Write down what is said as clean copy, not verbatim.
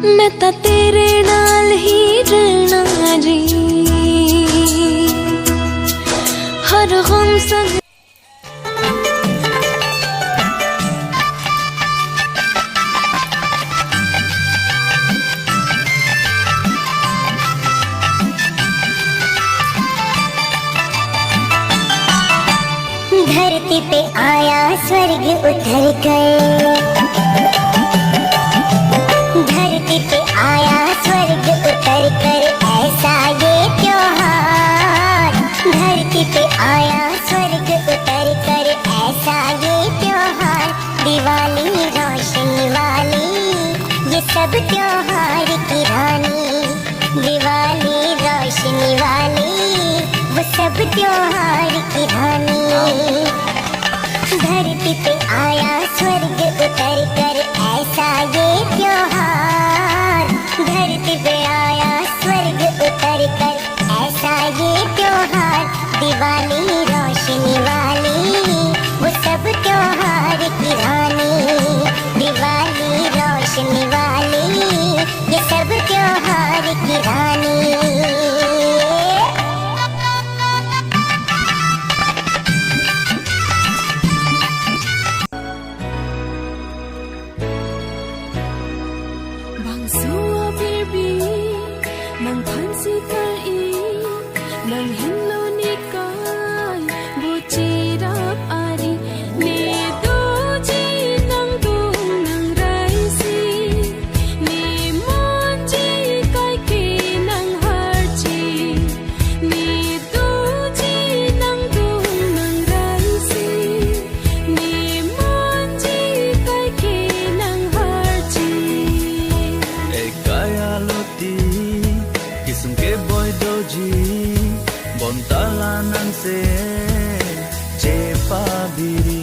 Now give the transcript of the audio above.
मैं ता तेरे नाल ही रहना जी, हर गम संग धरती पे आया स्वर्ग उतर कर, धरती पे आया स्वर्ग उतर कर, ऐसा ये त्योहार। धरती पे आया स्वर्ग उतर कर, ऐसा ये त्योहार। दिवाली रोशनी वाली, ये सब त्योहार की रानी। दिवाली रोशनी वाली, वो सब त्योहार की रानी। धरती पे आया स्वर्ग उतर कर, ऐसा ये त्योहार। धरती पे आया स्वर्ग उतर कर, ऐसा ये त्योहार। दिवाली रोशनी वाली, वो सब त्योहार की रानी। दिवाली रोशनी वाली, ये सब त्योहार की रानी। Bangsuwa baby, nang pansi kai, nang hinlo ni kai, buchirap ari, ne doji nang dung nang raisi, ne monji kai ke nang harchi, ne doji nang dung nang raisi, ne monji kai ke nang harchi. Kaya loti kisum ke boy doji bontala nang se chepa biri